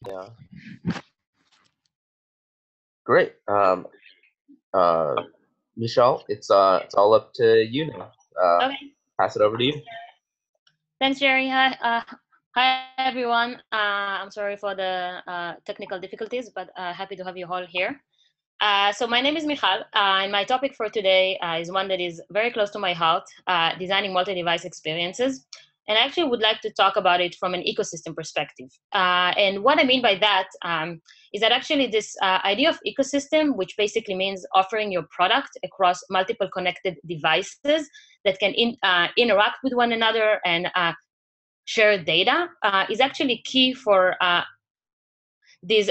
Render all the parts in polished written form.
Yeah, great. Michelle, it's all up to you now. Okay, Pass it over to you. thanks, Jerry. Hi everyone. I'm sorry for the technical difficulties, but happy to have you all here. So my name is Michal, and my topic for today is one that is very close to my heart, designing multi-device experiences. And I actually would like to talk about it from an ecosystem perspective. And what I mean by that is that actually this idea of ecosystem, which basically means offering your product across multiple connected devices that can interact with one another and share data, is actually key for these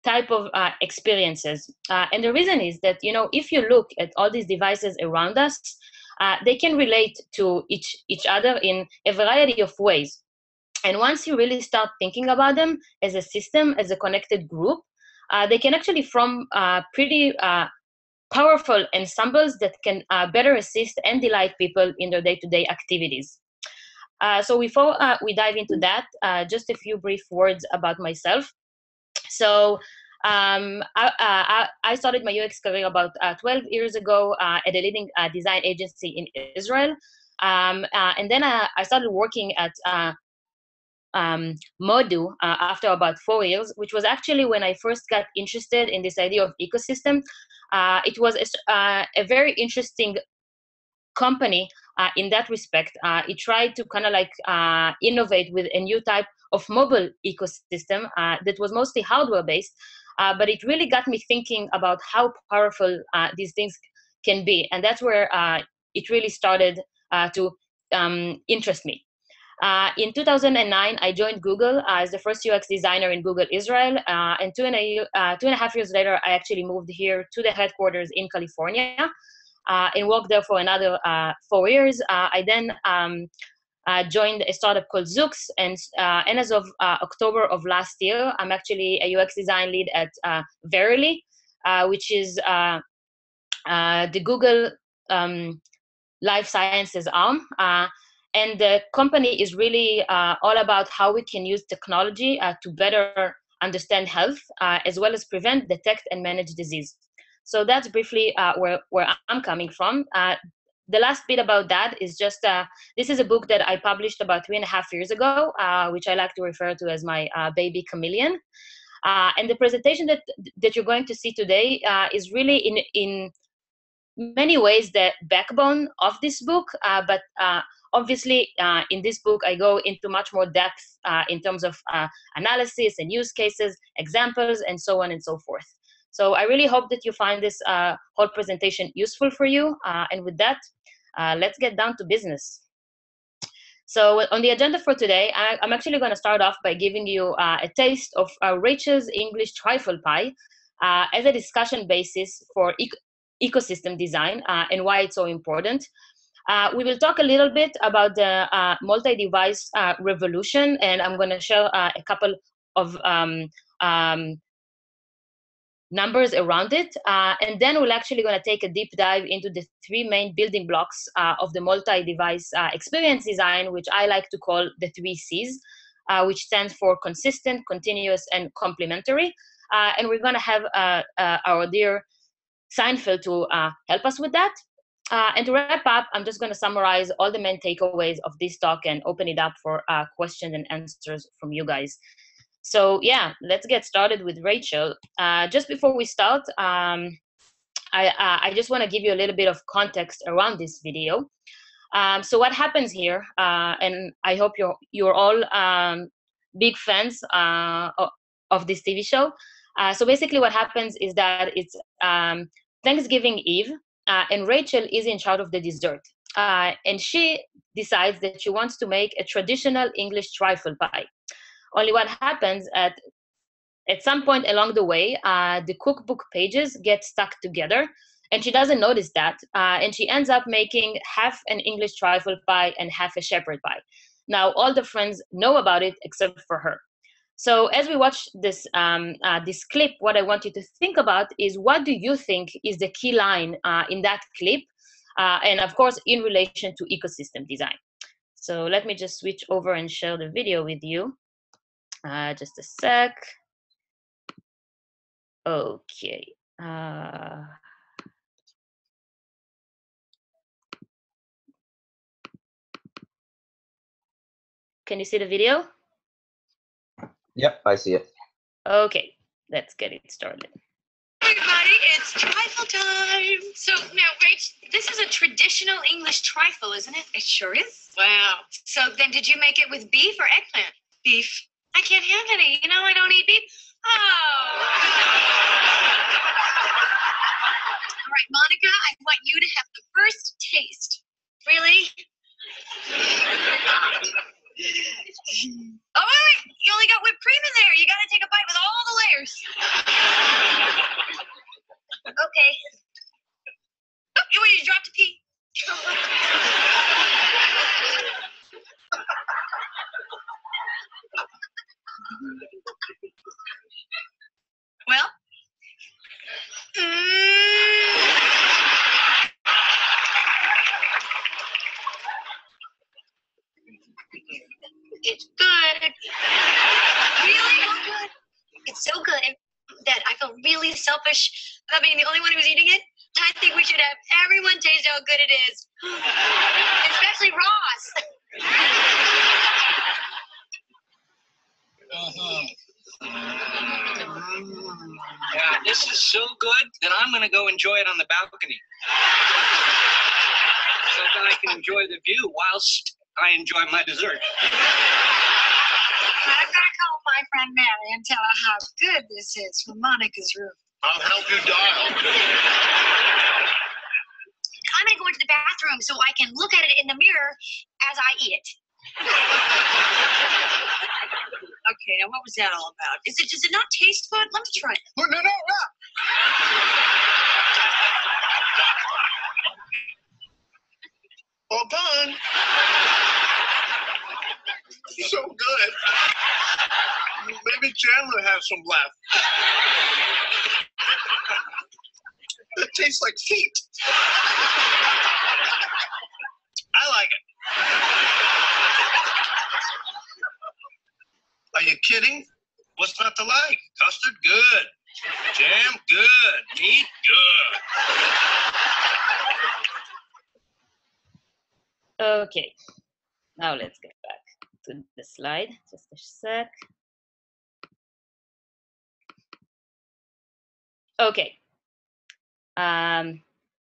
type of experiences. And the reason is that, if you look at all these devices around us, they can relate to each other in a variety of ways. And once you really start thinking about them as a system, as a connected group, they can actually form pretty powerful ensembles that can better assist and delight people in their day-to-day activities. So before we dive into that, just a few brief words about myself. So I started my UX career about 12 years ago at a leading design agency in Israel. And then I started working at Modu after about 4 years, which was actually when I first got interested in this idea of ecosystem. It was a very interesting company in that respect. It tried to kind of like innovate with a new type of mobile ecosystem that was mostly hardware based, but it really got me thinking about how powerful these things can be, and that's where it really started to interest me. In 2009, I joined Google as the first UX designer in Google Israel, and 2.5 years later, I actually moved here to the headquarters in California and worked there for another 4 years. I then joined a startup called Zoox, and as of October of last year, I'm actually a UX design lead at Verily, which is the Google life sciences arm. And the company is really all about how we can use technology to better understand health, as well as prevent, detect, and manage disease. So that's briefly where I'm coming from. The last bit about that is just this is a book that I published about 3.5 years ago, which I like to refer to as my baby chameleon. And the presentation that you're going to see today is really in many ways the backbone of this book, but obviously in this book I go into much more depth in terms of analysis and use cases, examples, and so on and so forth. So I really hope that you find this whole presentation useful for you, and with that, let's get down to business. So on the agenda for today, I'm actually going to start off by giving you a taste of Rachel's English trifle pie as a discussion basis for ecosystem design and why it's so important. We will talk a little bit about the multi-device revolution, and I'm going to share a couple of numbers around it. And then we're actually going to take a deep dive into the three main building blocks of the multi-device experience design, which I like to call the 3 Cs, which stands for consistent, continuous, and complementary. And we're going to have our dear Seinfeld to help us with that. And to wrap up, I'm just going to summarize all the main takeaways of this talk and open it up for questions and answers from you guys. So yeah, let's get started with Rachel. Just before we start, I just want to give you a little bit of context around this video. So what happens here, and I hope you're all big fans of this TV show. So basically what happens is that it's Thanksgiving Eve, and Rachel is in charge of the dessert. And she decides that she wants to make a traditional English trifle pie. Only what happens at some point along the way, the cookbook pages get stuck together, and she doesn't notice that, and she ends up making half an English trifle pie and half a shepherd pie. Now, all the friends know about it except for her. So as we watch this clip, what I want you to think about is, what do you think is the key line in that clip? And of course, in relation to ecosystem design. So let me just switch over and share the video with you. Just a sec. Okay. Can you see the video? Yep, I see it. Okay, let's get it started. Everybody, it's trifle time. So now, Rach, this is a traditional English trifle, isn't it? It sure is. Wow. So then did you make it with beef or eggplant? Beef. I can't have any. You know I don't eat beef. Oh. All right, Monica, I want you to have the first taste. Really? Oh, wait. You only got whipped cream in there. You got to take a bite with all the layers. Okay. Oh, you dropped a pea. Well. It's good. Really good. It's so good that I feel really selfish about being the only one who's eating it. I think we should have everyone taste how good it is. Especially Ross. Yeah, this is so good that I'm going to go enjoy it on the balcony. So that I can enjoy the view whilst I enjoy my dessert. I'm going to call my friend Mary and tell her how good this is from Monica's room. I'll help you dial. I'm going to go into the bathroom so I can look at it in the mirror as I eat it. Okay, now what was that all about? Does it not taste good? Let me try it. No. Well done. So good. Maybe Chandler has some left. It tastes like feet. I like it. Are you kidding? What's not to like? Custard, good. Jam, good. Meat, good. Okay, now let's get back to the slide. Just a sec. Okay.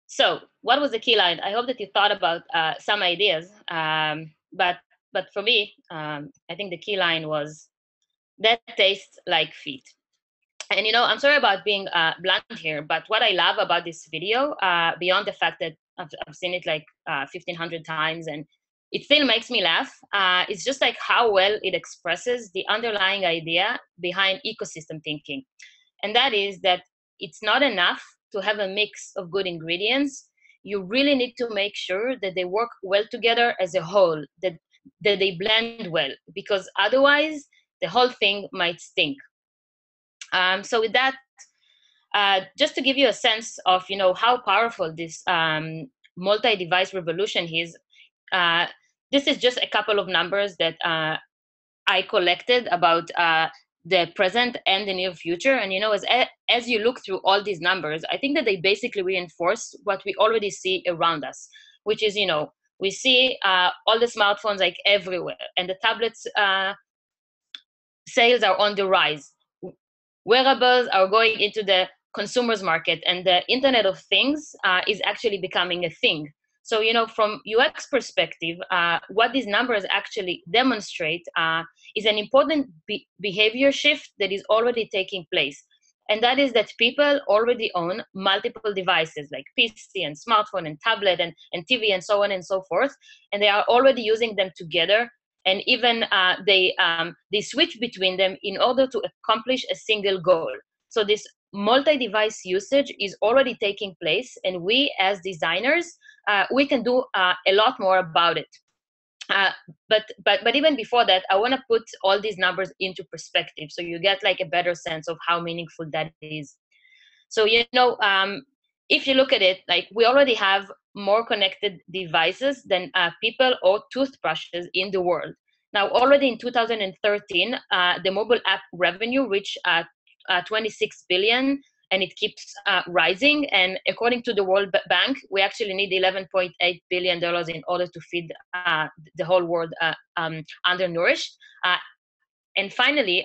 So what was the key line? I hope that you thought about some ideas, but for me, I think the key line was that tastes like feet. And I'm sorry about being blunt here, but what I love about this video, beyond the fact that I've seen it like 1,500 times and it still makes me laugh, it's just like how well it expresses the underlying idea behind ecosystem thinking. And that is that it's not enough to have a mix of good ingredients. You really need to make sure that they work well together as a whole, that they blend well, because otherwise the whole thing might stink. So with that, just to give you a sense of how powerful this multi-device revolution is, this is just a couple of numbers that I collected about the present and the near future. And as you look through all these numbers, I think that they basically reinforce what we already see around us, which is we see all the smartphones like everywhere, and the tablets sales are on the rise. Wearables are going into the consumers market, and the Internet of Things is actually becoming a thing. So, from UX perspective, what these numbers actually demonstrate is an important behavior shift that is already taking place. And that is that people already own multiple devices like PC and smartphone and tablet and TV and so on and so forth. And they are already using them together. And even they switch between them in order to accomplish a single goal. So this multi-device usage is already taking place, and we as designers, we can do a lot more about it. But even before that, I want to put all these numbers into perspective so you get like a better sense of how meaningful that is. So if you look at it, like we already have more connected devices than people or toothbrushes in the world. Now, already in 2013, the mobile app revenue reached 26 billion, and it keeps rising. And according to the World Bank, we actually need $11.8 billion in order to feed the whole world undernourished. And finally,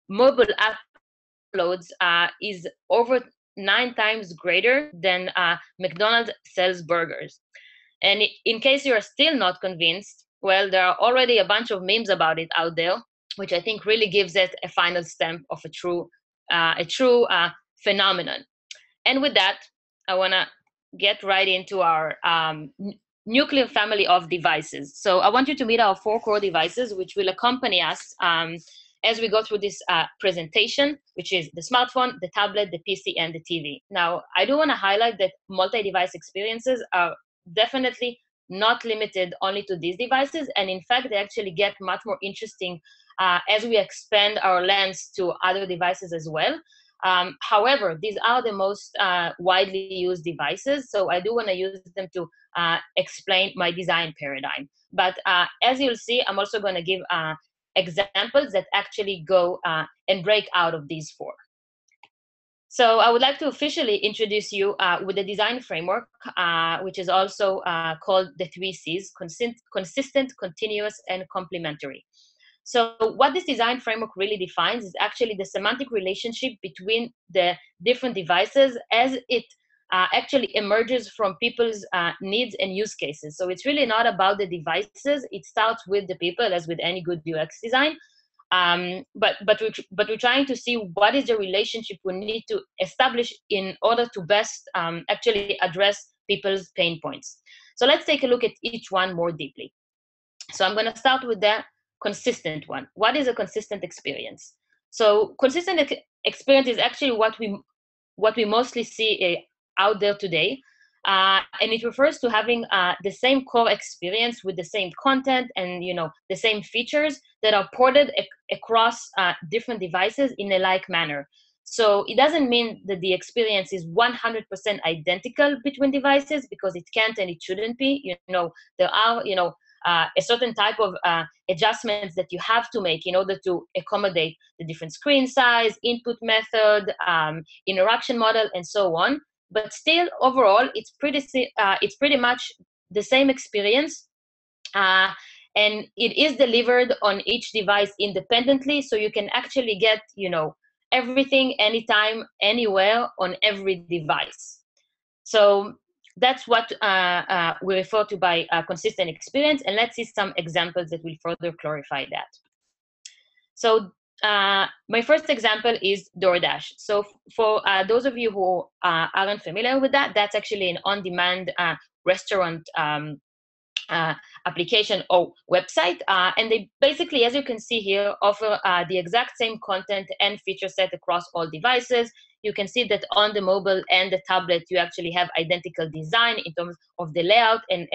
mobile uploads is over 9 times greater than McDonald's sells burgers. And in case you are still not convinced, well, there are already a bunch of memes about it out there, which I think really gives it a final stamp of a true phenomenon. And with that, I want to get right into our nuclear family of devices. So I want you to meet our 4 core devices, which will accompany us as we go through this presentation, which is the smartphone, the tablet, the PC, and the TV. Now, I do want to highlight that multi-device experiences are definitely not limited only to these devices, and in fact, they actually get much more interesting as we expand our lens to other devices as well. However, these are the most widely used devices, so I do want to use them to explain my design paradigm. But as you'll see, I'm also going to give examples that actually go and break out of these 4. So I would like to officially introduce you with the design framework, which is also called the 3 C's: consistent, continuous, and complementary. So what this design framework really defines is actually the semantic relationship between the different devices as it actually emerges from people's needs and use cases. So it's really not about the devices. It starts with the people, as with any good UX design. But we're trying to see what is the relationship we need to establish in order to best actually address people's pain points. So let's take a look at each one more deeply. So I'm going to start with the consistent one. What is a consistent experience? So consistent experience is actually what we mostly see out there today. And it refers to having the same core experience with the same content and the same features that are ported across different devices in a like manner. So it doesn't mean that the experience is 100% identical between devices, because it can't and it shouldn't be. There are a certain type of adjustments that you have to make in order to accommodate the different screen size, input method, interaction model, and so on. But still, overall, it's pretty much the same experience, and it is delivered on each device independently, so you can actually get everything, anytime, anywhere, on every device. So that's what we refer to by consistent experience, and let's see some examples that will further clarify that. So my first example is DoorDash. So for those of you who aren't familiar with that, that's actually an on-demand restaurant application or website, and they basically, as you can see here, offer the exact same content and feature set across all devices. You can see that on the mobile and the tablet, you actually have identical design in terms of the layout and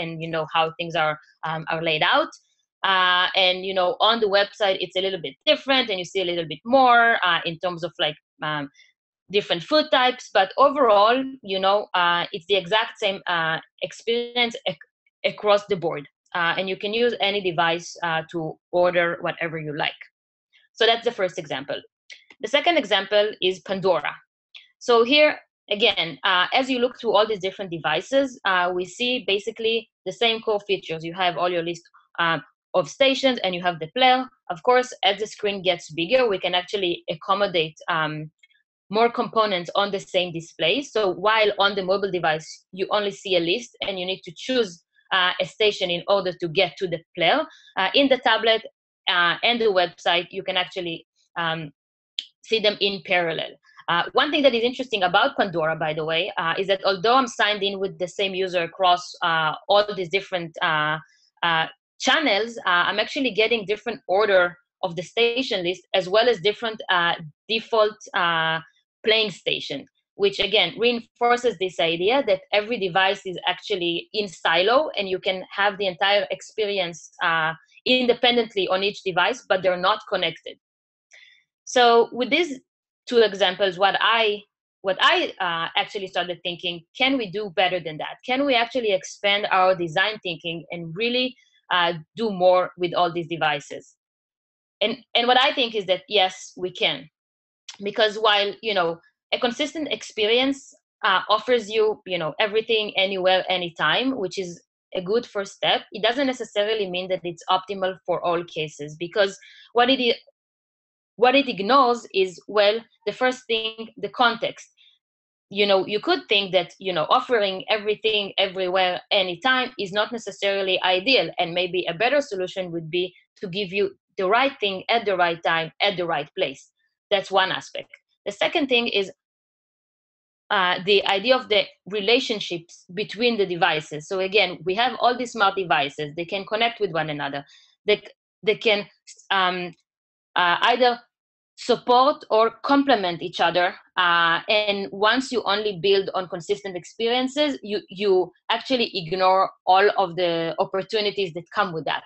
how things are laid out. And on the website, it's a little bit different, and you see a little bit more in terms of different food types. But overall, it's the exact same experience across the board, and you can use any device to order whatever you like. So that's the first example. The second example is Pandora. So here, again, as you look through all these different devices, we see basically the same core features. You have all your list of stations, and you have the player. Of course, as the screen gets bigger, we can actually accommodate more components on the same display. So while on the mobile device, you only see a list, and you need to choose a station in order to get to the player, in the tablet and the website, you can actually see them in parallel. One thing that is interesting about Pandora, by the way, is that although I'm signed in with the same user across all these different channels, I'm actually getting different order of the station list, as well as different default playing station, which again reinforces this idea that every device is actually in silo, and you can have the entire experience independently on each device, but they're not connected. So with these 2 examples, what I actually started thinking, can we do better than that? Can we actually expand our design thinking and really do more with all these devices? And what I think is that, yes, we can. because while, a consistent experience offers you, everything, anywhere, anytime, which is a good first step, it doesn't necessarily mean that it's optimal for all cases, because what it ignores is, well, the first thing, the context. You could think that, offering everything, everywhere, anytime is not necessarily ideal, and maybe a better solution would be to give you the right thing at the right time, at the right place. That's one aspect. The second thing is the idea of the relationships between the devices. So again, we have all these smart devices. They can connect with one another. They can either support or complement each other. And once you only build on consistent experiences, you actually ignore all of the opportunities that come with that.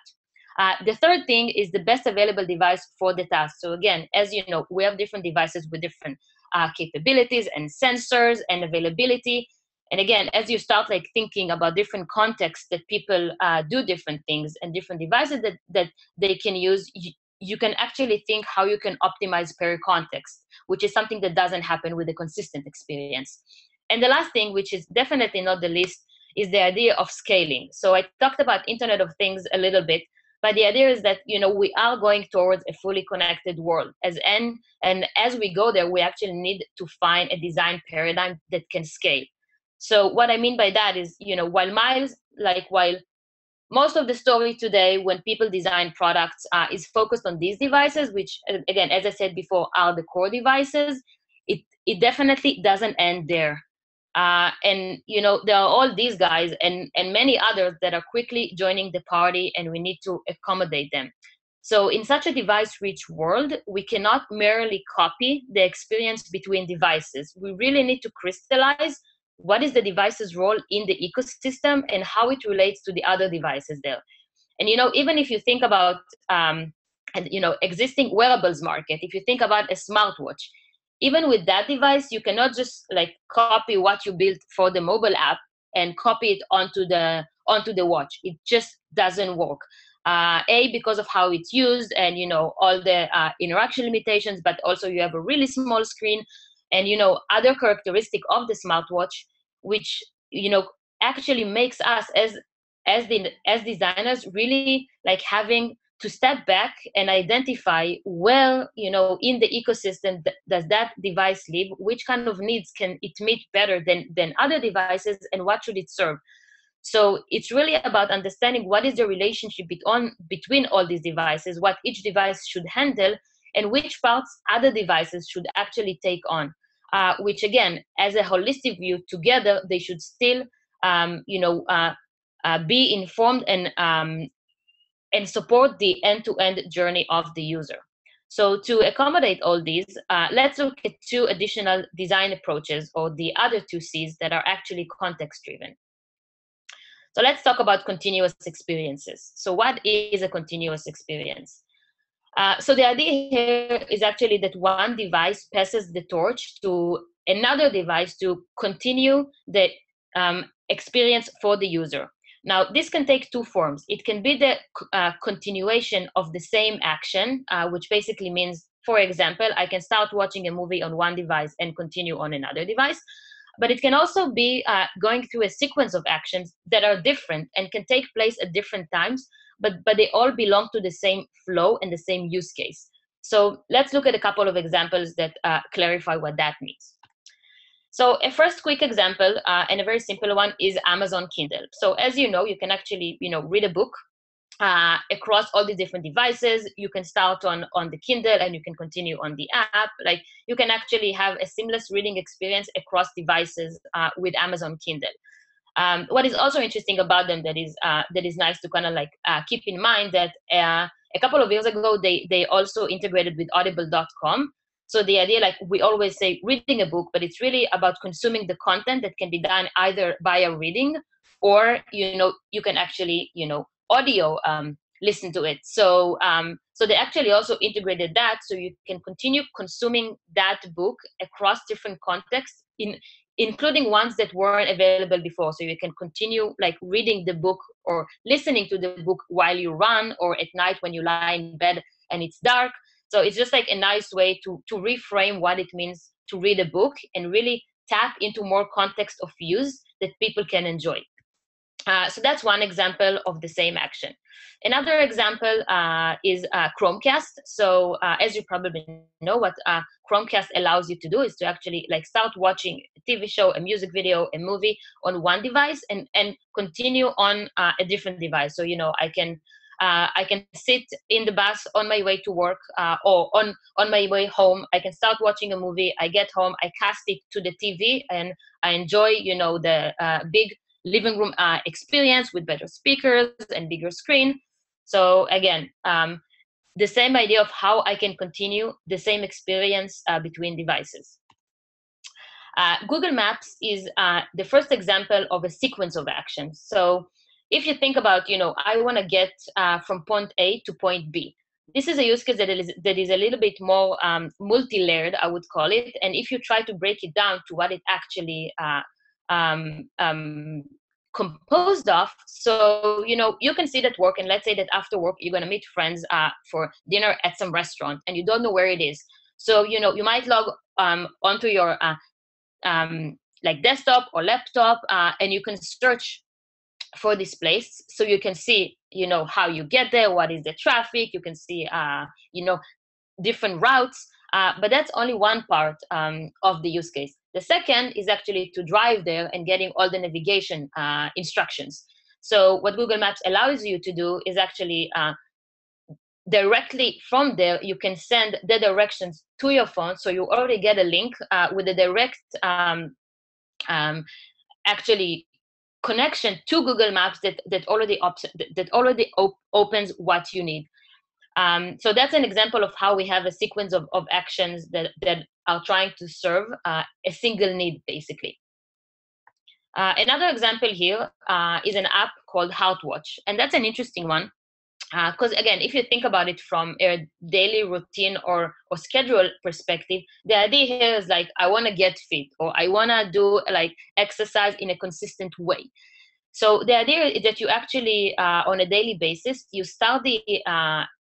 The third thing is the best available device for the task. So again, as you know, we have different devices with different capabilities and sensors and availability. And again, as you start like thinking about different contexts that people do different things and different devices that they can use, you can actually think how you can optimize per context, which is something that doesn't happen with a consistent experience. And the last thing, which is definitely not the least, is the idea of scaling. So I talked about Internet of Things a little bit, but the idea is that, we are going towards a fully connected world. And as we go there, we actually need to find a design paradigm that can scale. So what I mean by that is, while most of the story today when people design products is focused on these devices, which, again, as I said before, are the core devices, it definitely doesn't end there. And, there are all these guys and many others that are quickly joining the party, and we need to accommodate them. So in such a device-rich world, we cannot merely copy the experience between devices. We really need to crystallize what is the device's role in the ecosystem and how it relates to the other devices there. And, even if you think about, existing wearables market, if you think about a smartwatch, even with that device, you cannot just like copy what you built for the mobile app and copy it onto the watch. It just doesn't work. Because of how it's used and, all the interaction limitations, but also you have a really small screen and, other characteristic of the smartwatch, which, actually makes us as designers really like having to step back and identify where, in the ecosystem does that device live, which kind of needs can it meet better than other devices, and what should it serve. So it's really about understanding what is the relationship between all these devices, what each device should handle, and which parts other devices should actually take on. Which again, as a holistic view, together they should still, be informed and support the end-to-end journey of the user. So to accommodate all these, let's look at two additional design approaches, or the other two C's, that are actually context-driven. So let's talk about continuous experiences. So what is a continuous experience? So the idea here is actually that one device passes the torch to another device to continue the experience for the user. Now, this can take two forms. It can be the continuation of the same action, which basically means, for example, I can start watching a movie on one device and continue on another device. But it can also be going through a sequence of actions that are different and can take place at different times, but they all belong to the same flow and the same use case. So let's look at a couple of examples that clarify what that means. So a first quick example, and a very simple one, is Amazon Kindle. So as you know, you can actually read a book across all the different devices. You can start on the Kindle and you can continue on the app. Like, you can actually have a seamless reading experience across devices with Amazon Kindle. What is also interesting about them that is nice to kind of like keep in mind that a couple of years ago they also integrated with Audible.com. So the idea, like we always say, reading a book, but it's really about consuming the content that can be done either via reading or you can actually audio listen to it. So so they actually also integrated that, so you can continue consuming that book across different contexts, including ones that weren't available before. So you can continue like reading the book or listening to the book while you run, or at night when you lie in bed and it's dark. So it's just like a nice way to reframe what it means to read a book and really tap into more context of use that people can enjoy. So that's one example of the same action. Another example is Chromecast. So as you probably know, what Chromecast allows you to do is to actually like start watching a TV show, a music video, a movie on one device and continue on a different device. So, you know, I can sit in the bus on my way to work or on my way home. I can start watching a movie. I get home, I cast it to the TV, and I enjoy, you know, the big living room experience with better speakers and bigger screen. So again, the same idea of how I can continue the same experience between devices. Google Maps is the first example of a sequence of actions. So if you think about, you know, I want to get from point A to point B. This is a use case that is a little bit more multi-layered, I would call it. And if you try to break it down to what it actually composed of, so, you know, you can see that work, and let's say that after work, you're going to meet friends for dinner at some restaurant, and you don't know where it is. So, you know, you might log onto your like desktop or laptop, and you can search for this place, so you can see, you know, how you get there, what is the traffic, you can see, you know, different routes, but that's only one part of the use case. The second is actually to drive there and getting all the navigation instructions. So what Google Maps allows you to do is actually directly from there, you can send the directions to your phone. So you already get a link with a direct actually connection to Google Maps that already opens what you need. So that's an example of how we have a sequence of actions that are trying to serve a single need, basically. Another example here is an app called HeartWatch, and that's an interesting one. Because again, if you think about it from a daily routine or schedule perspective, the idea here is like, I want to get fit, or I want to do like exercise in a consistent way. So the idea is that you actually, on a daily basis, you start the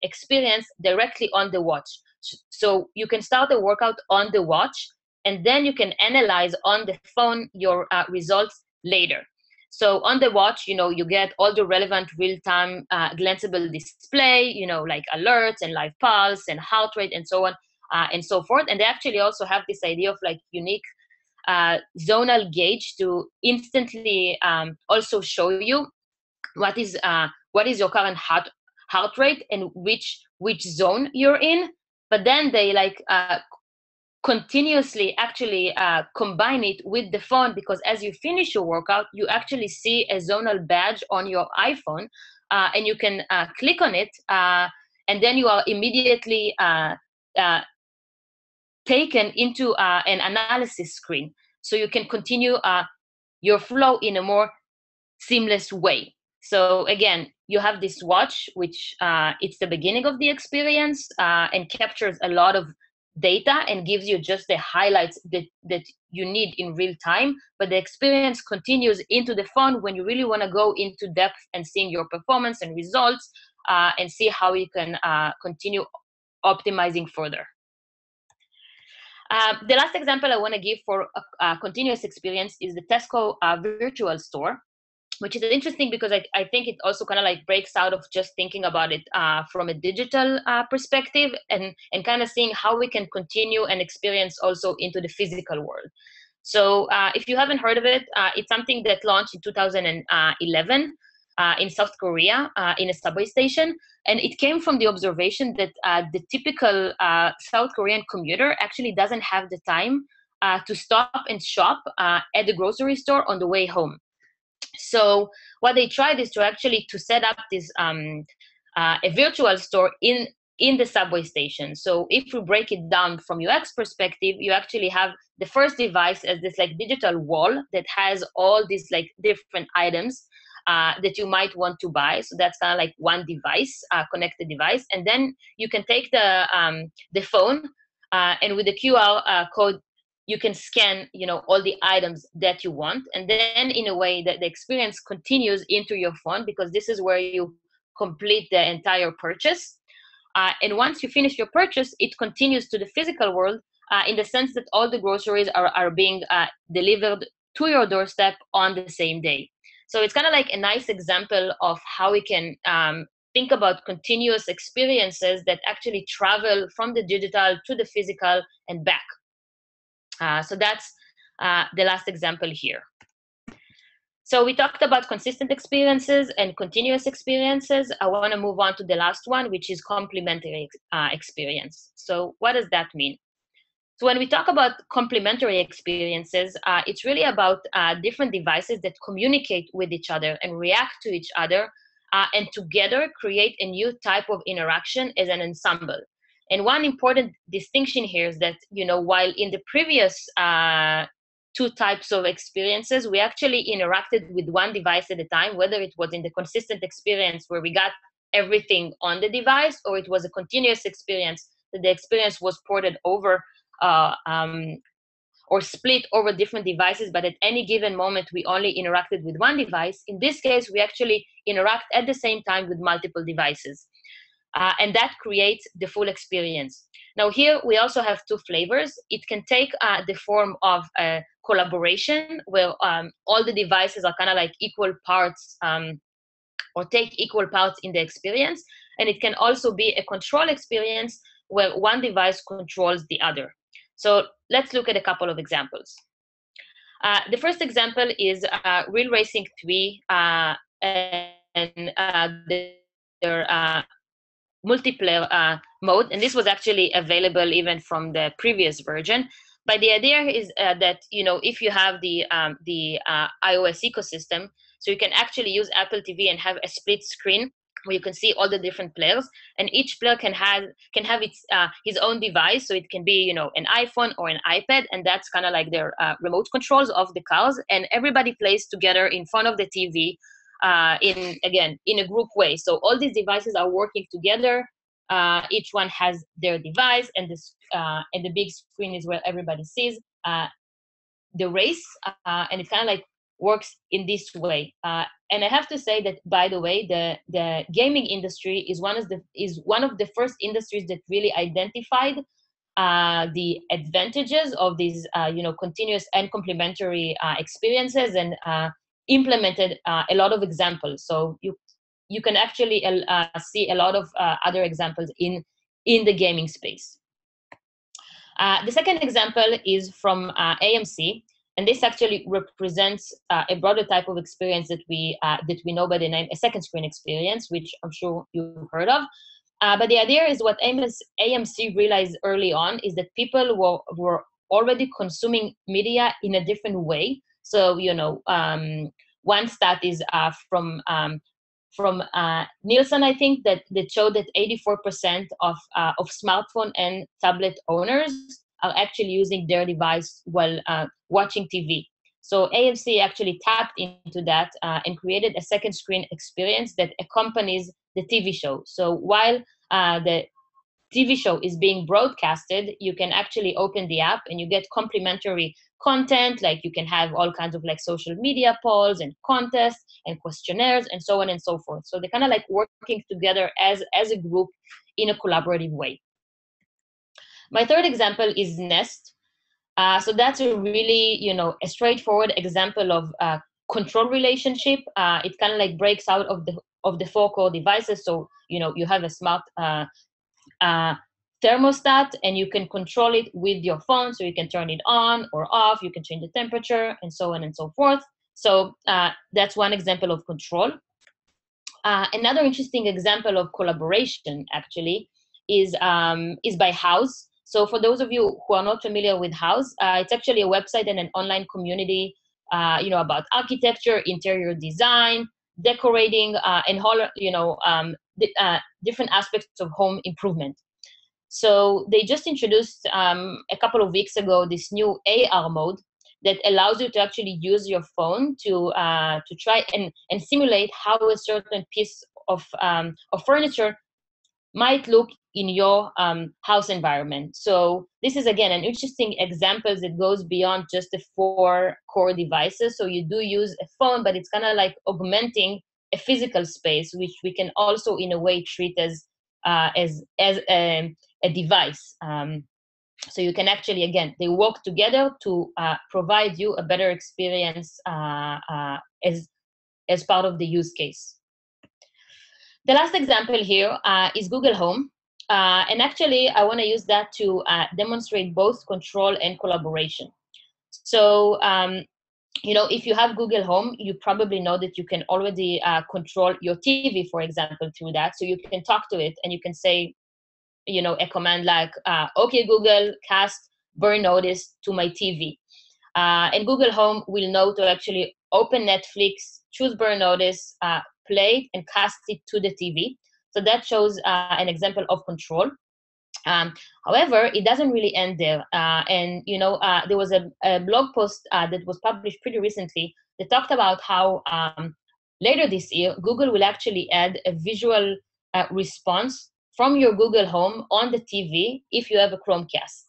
experience directly on the watch. So you can start the workout on the watch, and then you can analyze on the phone your results later. So on the watch, you know, you get all the relevant real-time glanceable display, you know, like alerts and live pulse and heart rate and so on and so forth. And they actually also have this idea of like unique zonal gauge to instantly also show you what is your current heart rate and which zone you're in. But then they like continuously actually combine it with the phone, because as you finish your workout, you actually see a zonal badge on your iPhone, and you can click on it, and then you are immediately taken into an analysis screen, so you can continue your flow in a more seamless way. So again, you have this watch, which it's the beginning of the experience and captures a lot of data and gives you just the highlights that you need in real time, but the experience continues into the phone when you really want to go into depth and seeing your performance and results and see how you can continue optimizing further. The last example I want to give for a continuous experience is the Tesco virtual store, which is interesting because I think it also kind of like breaks out of just thinking about it from a digital perspective and kind of seeing how we can continue and experience also into the physical world. So if you haven't heard of it, it's something that launched in 2011 in South Korea in a subway station. And it came from the observation that the typical South Korean commuter actually doesn't have the time to stop and shop at the grocery store on the way home. So what they tried is to actually to set up this a virtual store in the subway station. So if you break it down from UX perspective, you actually have the first device as this like digital wall that has all these like different items that you might want to buy. So that's kind of like one device, connected device, and then you can take the phone and with the QR code you can scan, you know, all the items that you want, and then in a way that the experience continues into your phone, because this is where you complete the entire purchase. And once you finish your purchase, it continues to the physical world in the sense that all the groceries are being delivered to your doorstep on the same day. So it's kind of like a nice example of how we can think about continuous experiences that actually travel from the digital to the physical and back. So that's the last example here. So we talked about consistent experiences and continuous experiences. I want to move on to the last one, which is complementary experience. So what does that mean? So when we talk about complementary experiences, it's really about different devices that communicate with each other and react to each other, and together create a new type of interaction as an ensemble. And one important distinction here is that, while in the previous two types of experiences, we actually interacted with one device at a time, whether it was in the consistent experience where we got everything on the device, or it was a continuous experience that the experience was ported over or split over different devices, but at any given moment, we only interacted with one device. In this case, we actually interact at the same time with multiple devices. And that creates the full experience. Now here, we also have two flavors. It can take the form of a collaboration, where all the devices are kind of like equal parts, or take equal parts in the experience. And it can also be a control experience where one device controls the other. So let's look at a couple of examples. The first example is Real Racing 3 and their multiplayer mode, and this was actually available even from the previous version. But the idea is that if you have the iOS ecosystem, so you can actually use Apple TV and have a split screen where you can see all the different players, and each player can have his own device. So it can be an iPhone or an iPad, and that's kind of like their remote controls of the cars, and everybody plays together in front of the TV. In a group way. So all these devices are working together. Each one has their device, and the big screen is where everybody sees the race, and it kind of like works in this way. And I have to say that, by the way, the gaming industry is one of the first industries that really identified the advantages of these continuous and complementary experiences, and implemented a lot of examples. So you can actually see a lot of other examples in the gaming space. The second example is from AMC, and this actually represents a broader type of experience that we know by the name a second screen experience, which I'm sure you've heard of. But the idea is what AMC realized early on is that people were already consuming media in a different way. So one stat is from Nielsen, I think, that showed that 84% of smartphone and tablet owners are actually using their device while watching TV. So AMC actually tapped into that and created a second screen experience that accompanies the TV show. So while the TV show is being broadcasted, you can actually open the app and you get complimentary content. Like you can have all kinds of like social media polls and contests and questionnaires and so on and so forth. So they're kind of like working together as a group in a collaborative way. My third example is Nest. So that's a really, a straightforward example of control relationship. It kind of like breaks out of the four core devices. So, you have a smart thermostat, and you can control it with your phone. So you can turn it on or off. You can change the temperature and so on and so forth. So that's one example of control. Another interesting example of collaboration actually is by House. So for those of you who are not familiar with House, it's actually a website and an online community, about architecture, interior design, decorating, and all, different aspects of home improvement. So they just introduced a couple of weeks ago this new AR mode that allows you to actually use your phone to try and simulate how a certain piece of furniture might look in your house environment. So this is, again, an interesting example that goes beyond just the four core devices. So you do use a phone, but it's kind of like augmenting a physical space, which we can also, in a way, treat as as a device. So you can actually, again, they work together to provide you a better experience as part of the use case. The last example here is Google Home. And actually, I want to use that to demonstrate both control and collaboration. So, if you have Google Home, you probably know that you can already control your TV, for example, through that. So you can talk to it and you can say, a command like, okay, Google, cast burn notice to my TV. And Google Home will know to actually open Netflix, choose burn notice, play it, and cast it to the TV. So that shows an example of control. However, it doesn't really end there. There was a blog post that was published pretty recently that talked about how later this year, Google will actually add a visual response from your Google Home on the TV if you have a Chromecast.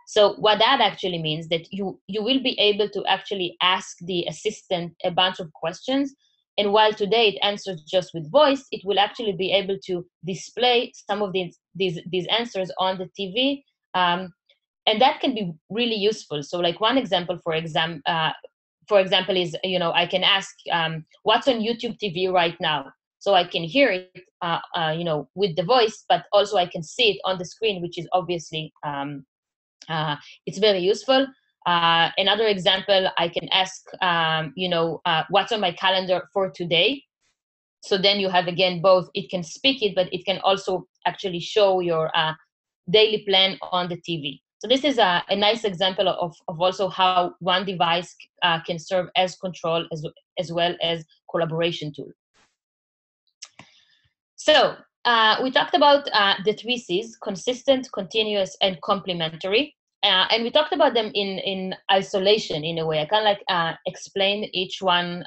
So what that actually means that you will be able to actually ask the assistant a bunch of questions. And while today it answers just with voice, it will actually be able to display some of these answers on the TV. And that can be really useful. So like one example, for example, is, I can ask, what's on YouTube TV right now? So I can hear it, with the voice, but also I can see it on the screen, which is obviously, it's very useful. Another example, I can ask, what's on my calendar for today? So then you have, again, both, it can speak it, but it can also actually show your daily plan on the TV. So this is a nice example of also how one device can serve as control as well as collaboration tool. So we talked about the 3 C's: consistent, continuous, and complementary. And we talked about them in isolation in a way. I kind of like explain each one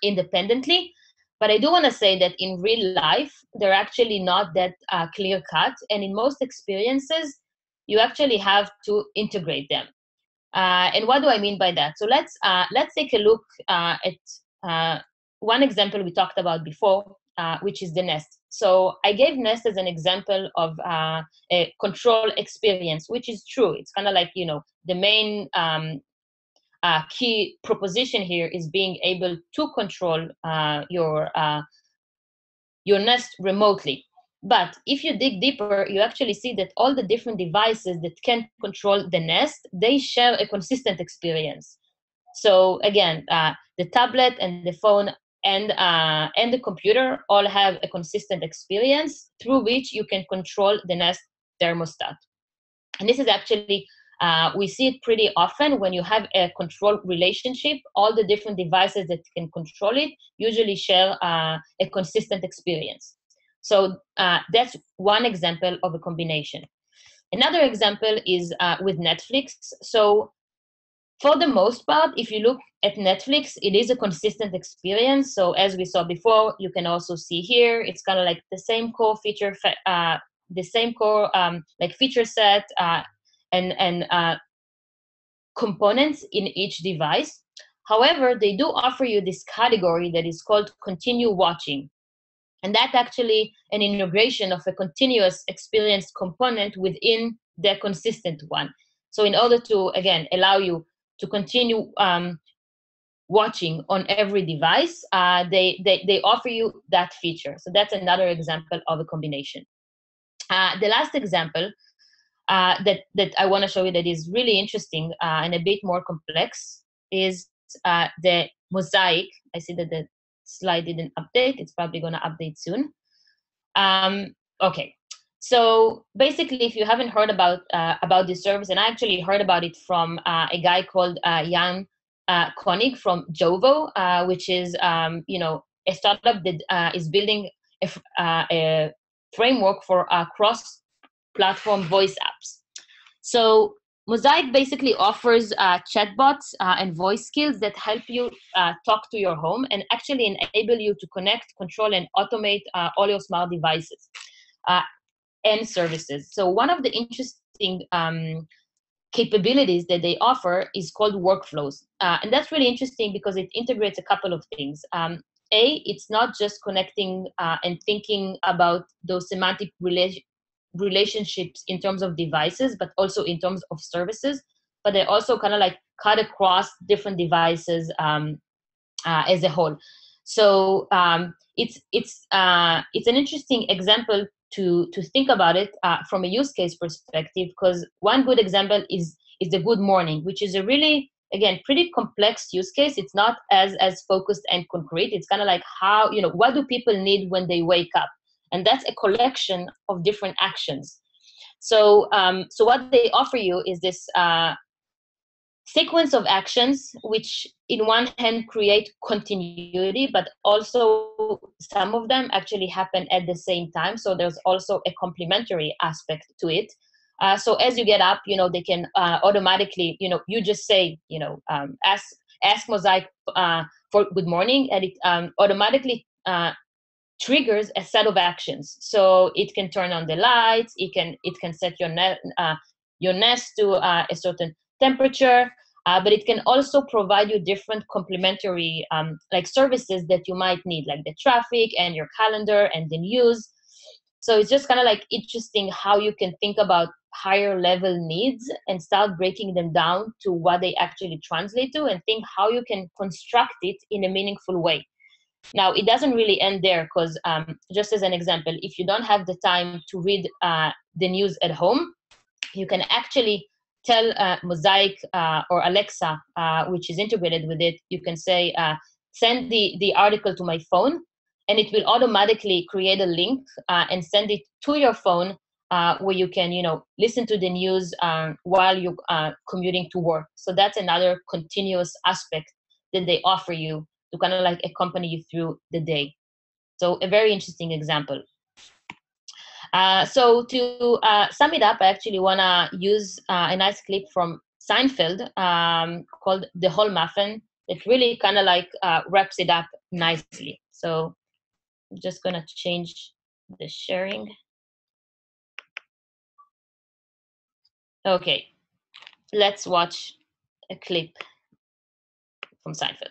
independently. But I do want to say that in real life, they're actually not that clear cut. And in most experiences, you actually have to integrate them. And what do I mean by that? So let's take a look at one example we talked about before, which is the Nest. So I gave Nest as an example of a control experience, which is true. It's kind of like, the main key proposition here is being able to control your Nest remotely. But if you dig deeper, you actually see that all the different devices that can control the Nest, they share a consistent experience. So again, the tablet and the phone and the computer all have a consistent experience through which you can control the Nest thermostat. And this is actually, we see it pretty often when you have a control relationship. All the different devices that can control it usually share a consistent experience. So that's one example of a combination. Another example is with Netflix. So for the most part, if you look at Netflix, it is a consistent experience. So as we saw before, you can also see here, it's kind of like the same core feature, feature set and components in each device. However, they do offer you this category that is called continue watching. And that's actually an integration of a continuous experience component within the consistent one. So in order to, again, allow you to continue watching on every device, they offer you that feature. So that's another example of a combination. The last example that I want to show you that is really interesting and a bit more complex is the Mosaic. I see that the slide didn't update. It's probably going to update soon. Okay. So basically, if you haven't heard about this service, and I actually heard about it from a guy called Jan Koenig from Jovo, which is a startup that is building a framework for cross-platform voice apps. So Mosaic basically offers chatbots and voice skills that help you talk to your home and actually enable you to connect, control, and automate all your smart devices and services. So one of the interesting capabilities that they offer is called workflows. And that's really interesting because it integrates a couple of things. it's not just connecting and thinking about those semantic relationships in terms of devices, but also in terms of services. But they also kind of like cut across different devices as a whole. So it's an interesting example to think about it from a use case perspective, because one good example is the good morning, which is a really, again, pretty complex use case. It's not as focused and concrete. It's kind of like how, what do people need when they wake up? And that's a collection of different actions. So so what they offer you is this sequence of actions, which in one hand create continuity, but also some of them actually happen at the same time. So there's also a complementary aspect to it. So as you get up, they can automatically, you just say, ask Mosaic for good morning, and it automatically triggers a set of actions. So it can turn on the lights, it can set your nest to a certain temperature, but it can also provide you different complementary like services that you might need, like the traffic and your calendar and the news. So it's just kind of like interesting how you can think about higher level needs and start breaking them down to what they actually translate to, and think how you can construct it in a meaningful way. Now, it doesn't really end there, because just as an example, if you don't have the time to read the news at home, you can actually tell Mosaic or Alexa, which is integrated with it, you can say, send the article to my phone, and it will automatically create a link and send it to your phone, where you can, listen to the news while you're commuting to work. So that's another continuous aspect that they offer you to kind of like accompany you through the day. So a very interesting example. So to sum it up, I actually want to use a nice clip from Seinfeld called The Whole Muffin that really kind of like wraps it up nicely. So I'm just going to change the sharing. Okay, let's watch a clip from Seinfeld.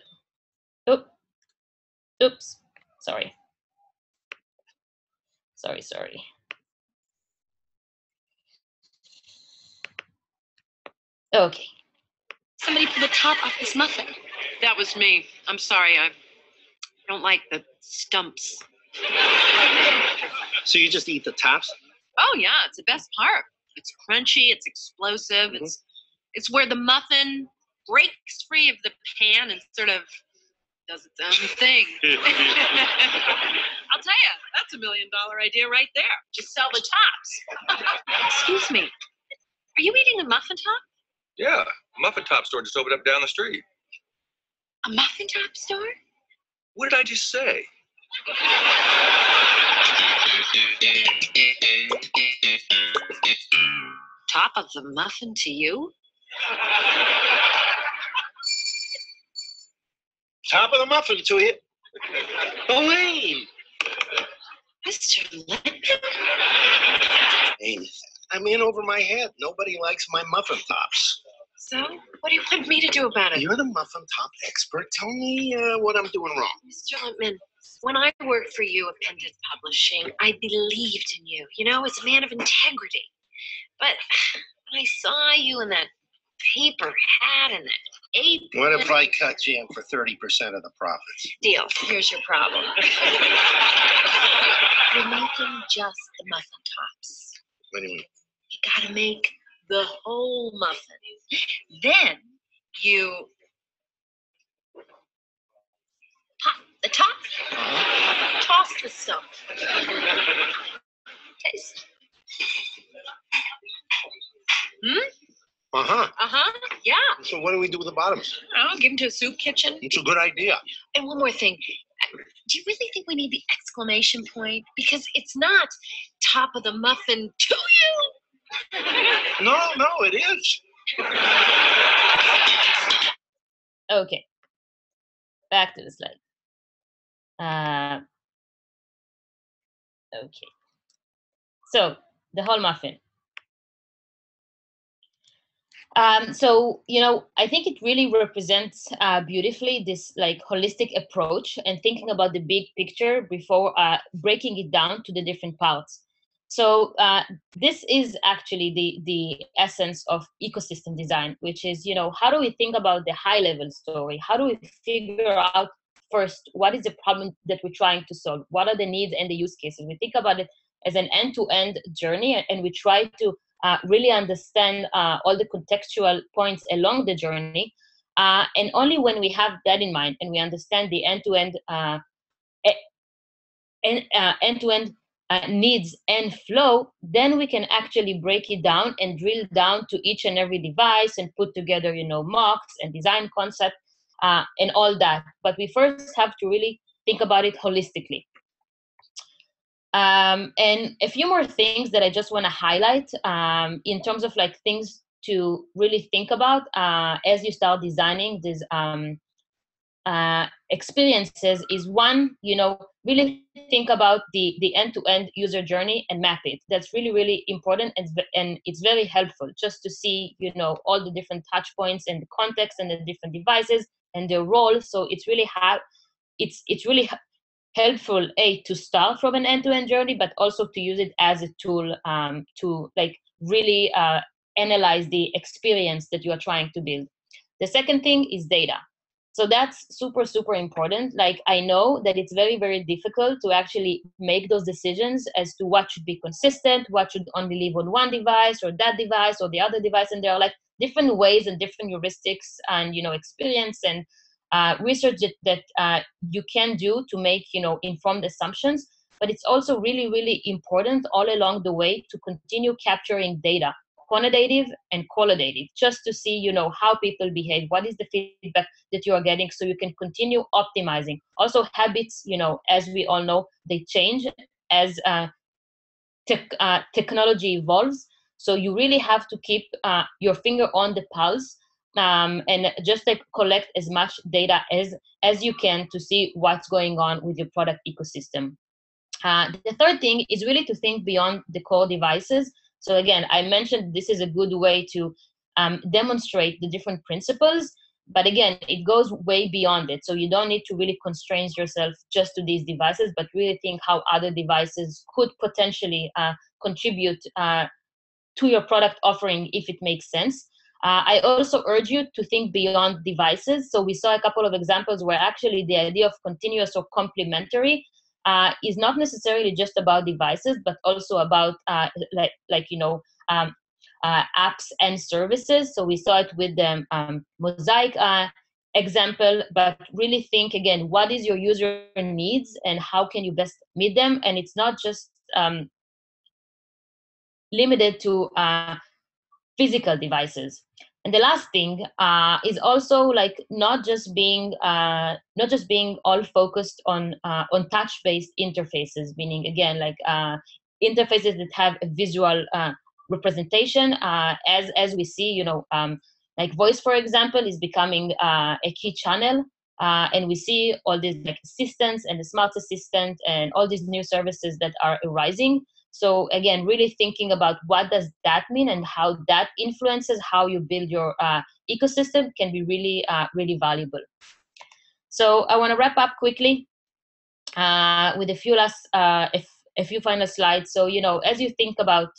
Oops, sorry. Okay. Somebody pull the top off this muffin. That was me. I'm sorry. I don't like the stumps. So you just eat the tops? Oh, yeah. It's the best part. It's crunchy. It's explosive. Mm-hmm. It's where the muffin breaks free of the pan and sort of does its own thing. I'll tell you, that's $1 million idea right there. Just sell the tops. Excuse me. Are you eating a muffin top? Yeah, muffin top store just opened up down the street. A muffin top store? What did I just say? Top of the muffin to you? Top of the muffin to you. Elaine! Mr. Levin? Hey, I'm in over my head. Nobody likes my muffin tops. So, what do you want me to do about it? You're the muffin top expert. Tell me what I'm doing wrong. Mr. Lippman, when I worked for you at Pendant Publishing, I believed in you, as a man of integrity. But when I saw you in that paper hat and that apron... What if I cut Jam for 30% of the profits? Deal. Here's your problem. You're making just the muffin tops. What do you mean? You gotta make the whole muffin. Then you pop the top, toss the stuff. Taste. Yeah. So what do we do with the bottoms? I'll give them to a soup kitchen. It's a good idea. And one more thing. Do you really think we need the exclamation point? Because it's not top of the muffin to you. No, it is. Okay. Back to the slide. Okay. So, the whole muffin. So, I think it really represents beautifully this like holistic approach and thinking about the big picture before breaking it down to the different parts. So this is actually the essence of ecosystem design, which is, how do we think about the high level story? How do we figure out first, what is the problem that we're trying to solve? What are the needs and the use cases? We think about it as an end-to-end journey, and we try to really understand all the contextual points along the journey. And only when we have that in mind and we understand the end-to-end end-to-end needs and flow, then we can actually break it down and drill down to each and every device and put together, mocks and design concept and all that. But we first have to really think about it holistically. And a few more things that I just want to highlight in terms of like things to really think about as you start designing these experiences is one, really think about the end-to-end user journey and map it. That's really, really important, and it's very helpful just to see, all the different touch points and the context and the different devices and their role. So it's really helpful to start from an end-to-end journey, but also to use it as a tool to like really analyze the experience that you are trying to build. The second thing is data. So that's super, super important. Like, I know that it's very, very difficult to actually make those decisions as to what should be consistent, what should only live on one device or that device or the other device. And there are like different ways and different heuristics and, experience and research that you can do to make, informed assumptions. But it's also really, really important all along the way to continue capturing data, quantitative and qualitative, just to see, how people behave, what is the feedback that you are getting, so you can continue optimizing. Also, habits, as we all know, they change as technology evolves. So you really have to keep your finger on the pulse and just like collect as much data as you can to see what's going on with your product ecosystem. The third thing is really to think beyond the core devices. So again, I mentioned this is a good way to demonstrate the different principles, but again, it goes way beyond it. So you don't need to really constrain yourself just to these devices, but really think how other devices could potentially contribute to your product offering if it makes sense. I also urge you to think beyond devices. So we saw a couple of examples where actually the idea of continuous or complementary is not necessarily just about devices, but also about apps and services. So we saw it with the Mosaic example, but really think again, what is your user needs and how can you best meet them? And it's not just limited to physical devices. And the last thing is also like not just being all focused on touch-based interfaces, meaning again like interfaces that have a visual representation. As we see, like voice, for example, is becoming a key channel, and we see all these like assistants and the smart assistant and all these new services that are arising. So again, really thinking about what does that mean and how that influences how you build your ecosystem can be really, really valuable. So I want to wrap up quickly with a few final slides. So, as you think about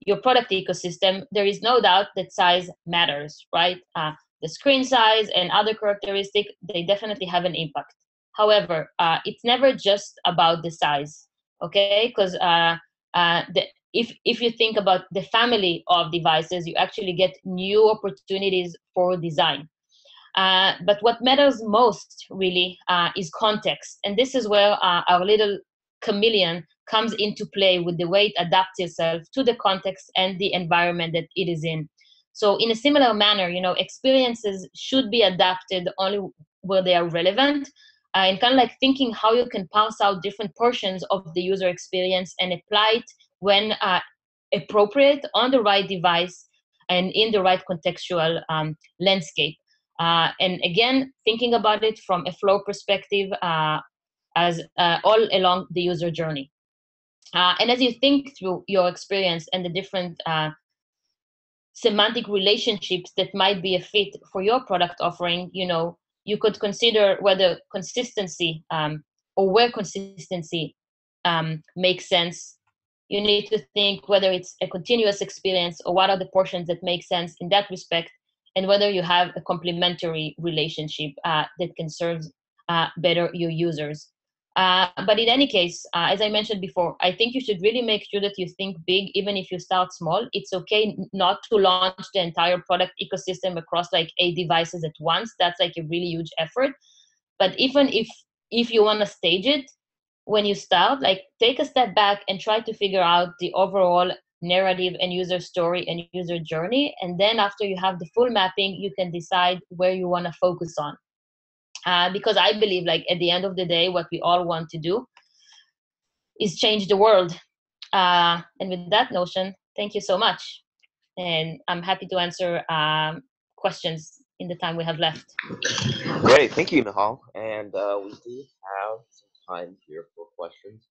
your product ecosystem, there is no doubt that size matters, right? The screen size and other characteristics, they definitely have an impact. However, it's never just about the size. Okay, because if you think about the family of devices, you actually get new opportunities for design. But what matters most really is context. And this is where our little chameleon comes into play with the way it adapts itself to the context and the environment that it is in. So in a similar manner, experiences should be adapted only where they are relevant. And kind of like thinking how you can parse out different portions of the user experience and apply it when appropriate on the right device and in the right contextual landscape. And again, thinking about it from a flow perspective as all along the user journey. And as you think through your experience and the different semantic relationships that might be a fit for your product offering, you could consider whether consistency or where consistency makes sense. You need to think whether it's a continuous experience or what are the portions that make sense in that respect, and whether you have a complementary relationship that can serve better your users. But in any case, as I mentioned before, I think you should really make sure that you think big, even if you start small. It's okay not to launch the entire product ecosystem across like 8 devices at once. That's like a really huge effort. But even if you want to stage it, when you start, like take a step back and try to figure out the overall narrative and user story and user journey. And then after you have the full mapping, you can decide where you want to focus on. Because I believe, like, at the end of the day, what we all want to do is change the world. And with that notion, thank you so much. And I'm happy to answer questions in the time we have left. Great, thank you, Michal. And we do have some time here for questions.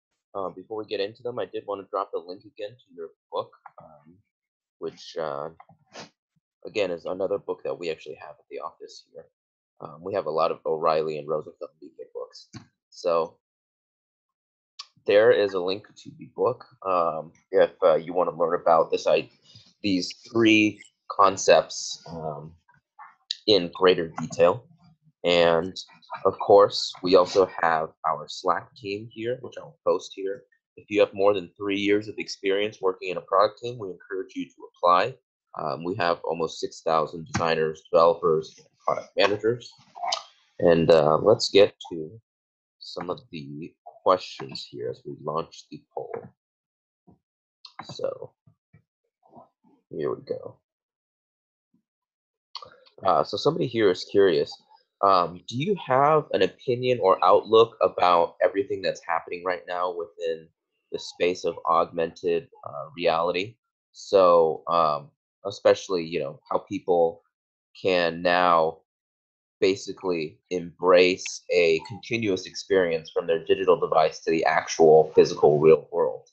Before we get into them, I did want to drop the link again to your book, which, again, is another book that we actually have at the office here. We have a lot of O'Reilly and Rosenfeld media books. So there is a link to the book if you want to learn about these 3 concepts in greater detail. And of course, we also have our Slack team here, which I'll post here. If you have more than 3 years of experience working in a product team, we encourage you to apply. We have almost 6,000 designers, developers, and product managers. And let's get to some of the questions here as we launch the poll. So here we go. So somebody here is curious. Do you have an opinion or outlook about everything that's happening right now within the space of augmented reality? So especially, how people can now basically embrace a continuous experience from their digital device to the actual physical real world.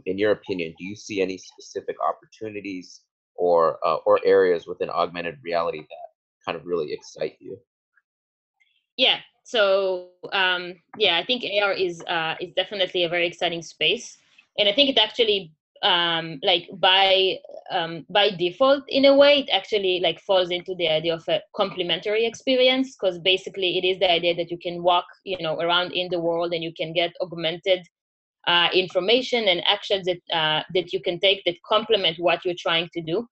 In your opinion, do you see any specific opportunities or areas within augmented reality that kind of really excite you? Yeah. So I think AR is definitely a very exciting space, and I think it actually like by default, in a way, it actually like falls into the idea of a complementary experience, because basically it is the idea that you can walk around in the world and you can get augmented information and actions that you can take that complement what you're trying to do.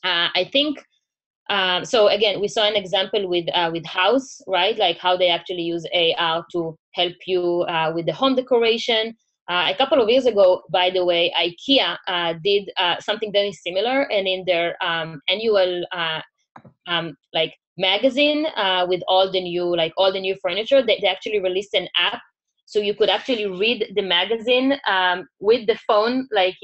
I think. So again, we saw an example with House, right? Like how they actually use AR to help you with the home decoration. A couple of years ago, by the way, IKEA did something very similar, and in their annual like magazine with all the new furniture, they actually released an app, so you could actually read the magazine with the phone, like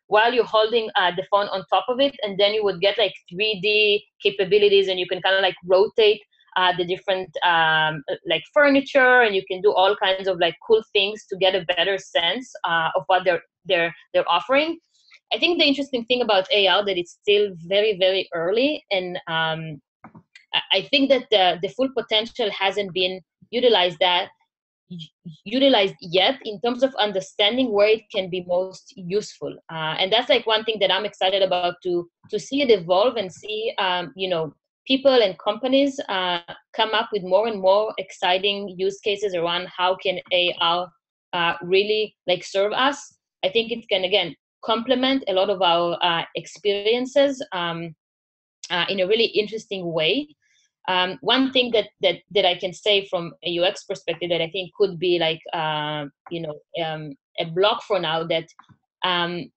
while you're holding the phone on top of it, and then you would get like 3D capabilities, and you can kind of like rotate the different like furniture, and you can do all kinds of like cool things to get a better sense of what they're offering. I think the interesting thing about AR that it's still very, very early, and I think that the full potential hasn't been utilized yet in terms of understanding where it can be most useful, and that's like one thing that I'm excited about to see it evolve and see people and companies come up with more and more exciting use cases around how can AR really like serve us. I think it can again complement a lot of our experiences in a really interesting way. One thing that I can say from a UX perspective that I think could be like a block for now, that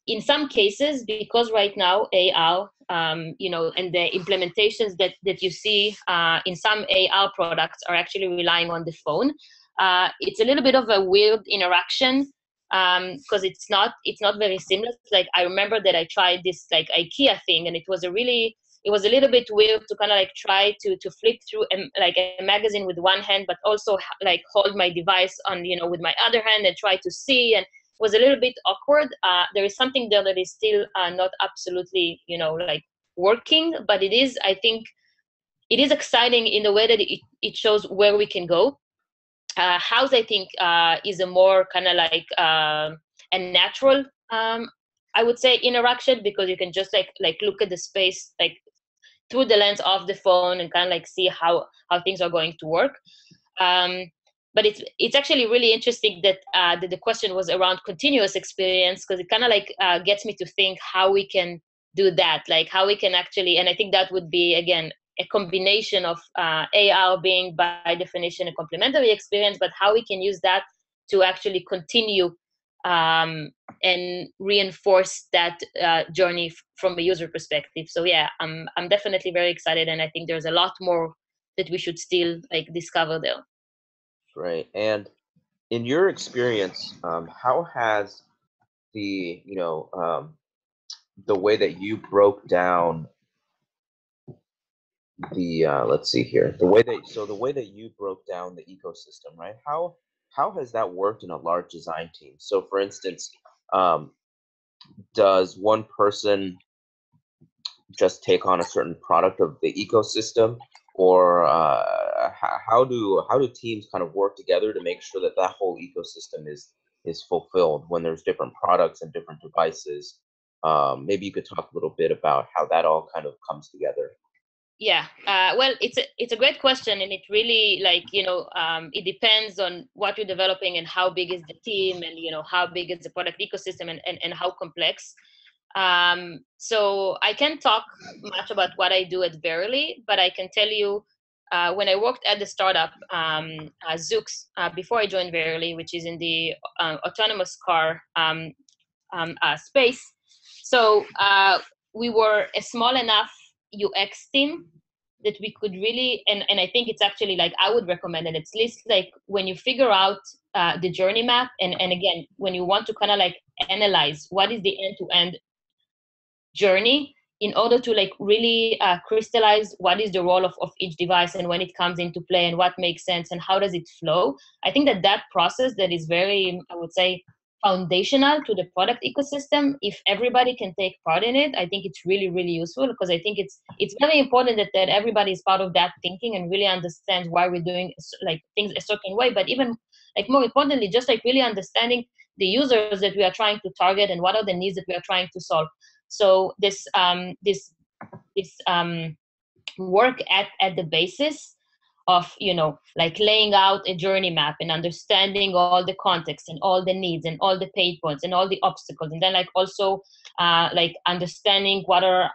in some cases, because right now AR and the implementations that you see in some AR products are actually relying on the phone, it's a little bit of a weird interaction because it's not very seamless. Like I remember that I tried this like IKEA thing, and it was a little bit weird to kind of like try to flip through like a magazine with one hand, but also like hold my device on with my other hand and try to see, and was a little bit awkward. There is something there that is still not absolutely, like working, but it is, I think, it is exciting in the way that it shows where we can go. House, I think, is a more kind of like a natural, I would say, interaction, because you can just like look at the space like through the lens of the phone and kind of like see how things are going to work. But it's actually really interesting that the question was around continuous experience, because it kind of like gets me to think how we can do that, like how we can actually, and I think that would be, again, a combination of AR being by definition a complementary experience, but how we can use that to actually continue and reinforce that journey from a user perspective. So yeah, I'm definitely very excited, and I think there's a lot more that we should still like discover there. Great. And in your experience, how has the the way that you broke down the let's see here, the way that you broke down the ecosystem, right? How has that worked in a large design team? So for instance, does one person just take on a certain product of the ecosystem, or how do teams kind of work together to make sure that that whole ecosystem is fulfilled when there's different products and different devices? Maybe you could talk a little bit about how that all kind of comes together. Yeah, well, it's a great question, and it really, like, it depends on what you're developing and how big is the team, and how big is the product ecosystem, and how complex. So I can't talk much about what I do at Verily, but I can tell you, when I worked at the startup Zoox, before I joined Verily, which is in the autonomous car space. So we were a small enough UX team that we could really, and I think it's actually, like, I would recommend it. It's at least like when you figure out the journey map, and again, when you want to kind of like analyze what is the end-to-end journey, in order to like really crystallize what is the role of each device and when it comes into play and what makes sense and how does it flow. I think that process that is very, I would say, foundational to the product ecosystem, if everybody can take part in it, I think it's really, really useful, because I think it's very important that everybody is part of that thinking and really understands why we're doing like things a certain way. But even like more importantly, just like really understanding the users that we are trying to target and what are the needs that we are trying to solve. So this work at the basis of, like laying out a journey map and understanding all the context and all the needs and all the pain points and all the obstacles, and then like also like understanding what are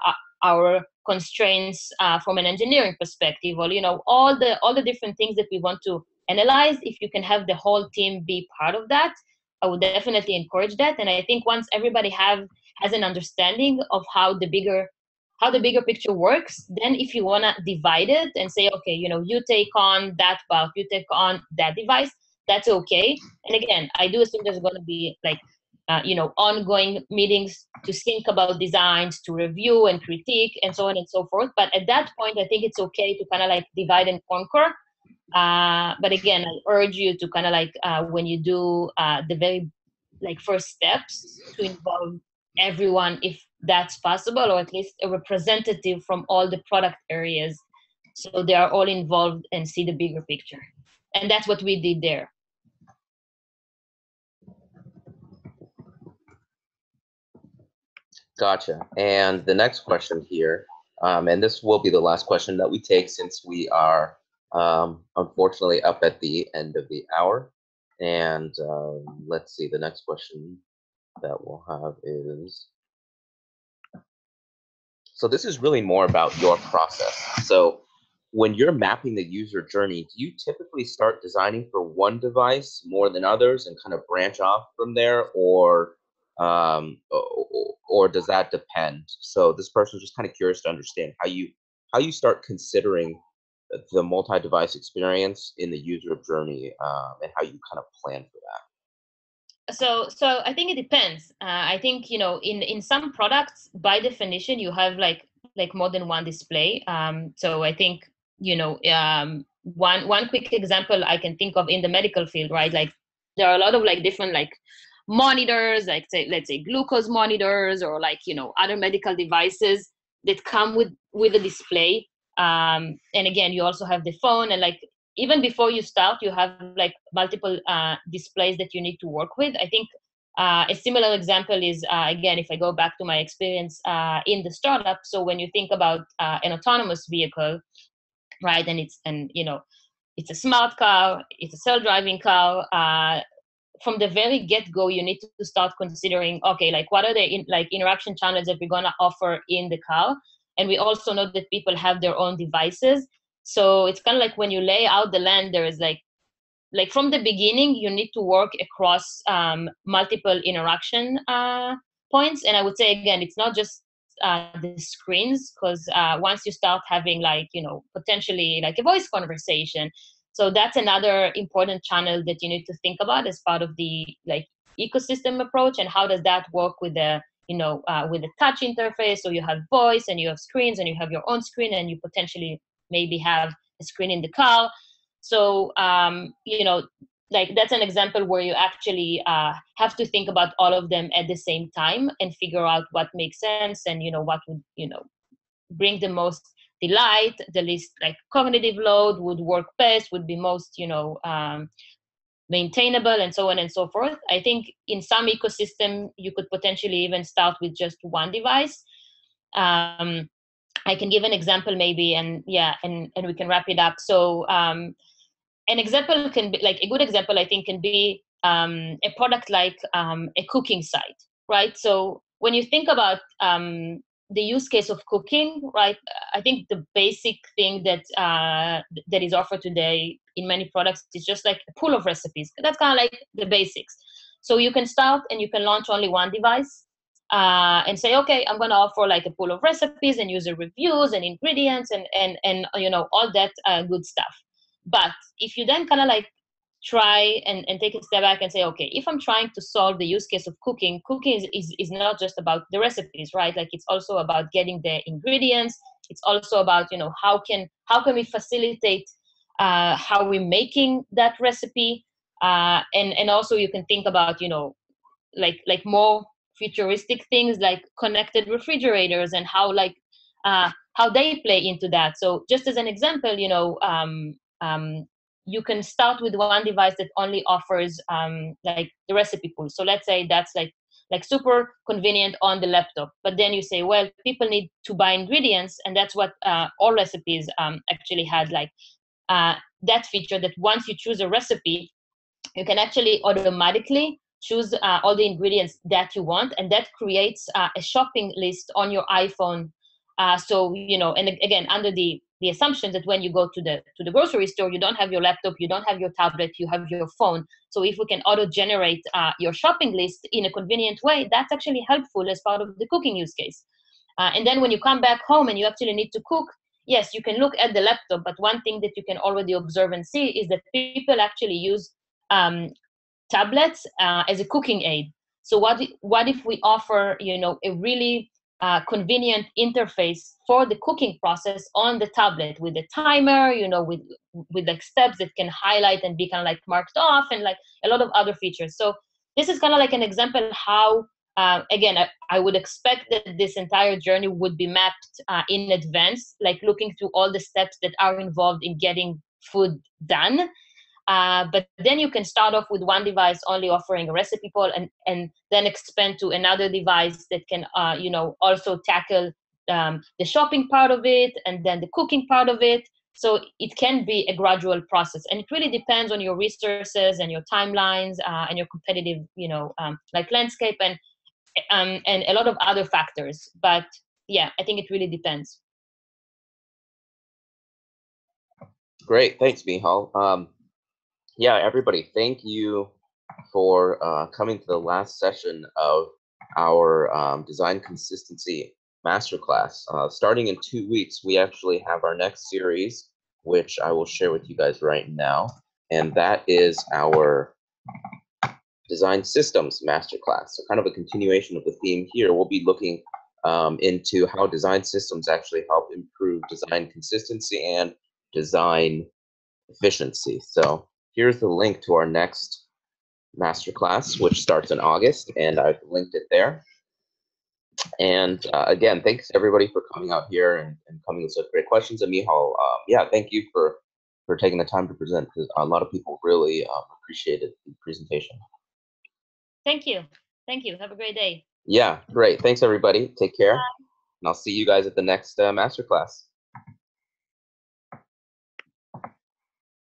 our constraints from an engineering perspective, or all the different things that we want to analyze. If you can have the whole team be part of that, I would definitely encourage that. And I think once everybody has an understanding of how the bigger picture works, then if you want to divide it and say, okay, you take on that part, you take on that device, that's okay. And again, I do assume there's going to be like ongoing meetings to think about designs, to review and critique, and so on and so forth. But at that point, I think it's okay to kind of like divide and conquer. But again, I urge you to kind of like when you do the very like first steps, to involve everyone if that's possible, or at least a representative from all the product areas, so they are all involved and see the bigger picture. And that's what we did there. Gotcha. And the next question here, and this will be the last question that we take, since we are unfortunately up at the end of the hour. And let's see, the next question that we'll have is, so this is really more about your process. So when you're mapping the user journey, do you typically start designing for one device more than others and kind of branch off from there, or does that depend? So this person is just kind of curious to understand how you start considering the multi-device experience in the user journey, and how you kind of plan for that. So I think it depends. I think in some products, by definition, you have like more than one display. So I think one quick example I can think of in the medical field, right? Like there are a lot of like different like monitors, like let's say glucose monitors, or like, other medical devices that come with a display. And again, you also have the phone, and like even before you start, you have like multiple displays that you need to work with. I think a similar example is, again, if I go back to my experience in the startup. So when you think about an autonomous vehicle, right, and it's a smart car, it's a self-driving car. From the very get-go, you need to start considering, okay, like what are the interaction channels that we're gonna offer in the car? And we also know that people have their own devices. So it's kind of like when you lay out the land, there is like from the beginning, you need to work across multiple interaction points. And I would say, again, it's not just the screens, because once you start having potentially like a voice conversation, so that's another important channel that you need to think about as part of the ecosystem approach. And how does that work with the with the touch interface? So you have voice, and you have screens, and you have your own screen, and you potentially maybe have a screen in the car. So that's an example where you actually have to think about all of them at the same time and figure out what makes sense, and what would bring the most delight, the least cognitive load, would work best, would be most maintainable, and so on and so forth. I think in some ecosystem you could potentially even start with just one device. I can give an example maybe, and we can wrap it up. So an example can be a good example, I think, can be a product like a cooking site, right? So when you think about the use case of cooking, right, I think the basic thing that that is offered today in many products is just like a pool of recipes. That's kind of like the basics. So you can start and you can launch only one device and say, okay, I'm going to offer like a pool of recipes and user reviews and ingredients and all that good stuff. But if you then kind of try and take a step back and say, okay, if I'm trying to solve the use case of cooking is not just about the recipes, right? Like it's also about getting the ingredients. It's also about, how can we facilitate how we're making that recipe. And also you can think about, like more futuristic things like connected refrigerators and how they play into that. So just as an example, you can start with one device that only offers like the recipe pool. So let's say that's like super convenient on the laptop. But then you say, well, people need to buy ingredients, and that's what all recipes actually had that feature, that once you choose a recipe, you can actually automatically choose all the ingredients that you want, and that creates a shopping list on your iPhone. So and again, under the assumption that when you go to the grocery store, you don't have your laptop, you don't have your tablet, you have your phone. So if we can auto-generate your shopping list in a convenient way, that's actually helpful as part of the cooking use case. And then when you come back home and you actually need to cook, yes, you can look at the laptop, but one thing that you can already observe and see is that people actually use tablets as a cooking aid. So what if we offer a really convenient interface for the cooking process on the tablet with a timer, with like steps that can highlight and be kind of like marked off, and like a lot of other features. So this is kind of like an example how again, I would expect that this entire journey would be mapped in advance, like looking through all the steps that are involved in getting food done. But then you can start off with one device only offering a recipe pool, and then expand to another device that can, also tackle the shopping part of it, and then the cooking part of it. So it can be a gradual process, and it really depends on your resources and your timelines and your competitive, landscape and a lot of other factors. But yeah, I think it really depends. Great, thanks, Michal. Yeah, everybody, thank you for coming to the last session of our Design Consistency Masterclass. Starting in 2 weeks, we actually have our next series, which I will share with you guys right now, and that is our Design Systems Masterclass. So kind of a continuation of the theme here. We'll be looking into how design systems actually help improve design consistency and design efficiency. So here's the link to our next masterclass, which starts in August, and I've linked it there. And again, thanks everybody for coming out here and coming with such great questions. And Michal, yeah, thank you for taking the time to present, because a lot of people really appreciated the presentation. Thank you. Thank you. Have a great day. Yeah, great. Thanks everybody. Take care. And I'll see you guys at the next masterclass.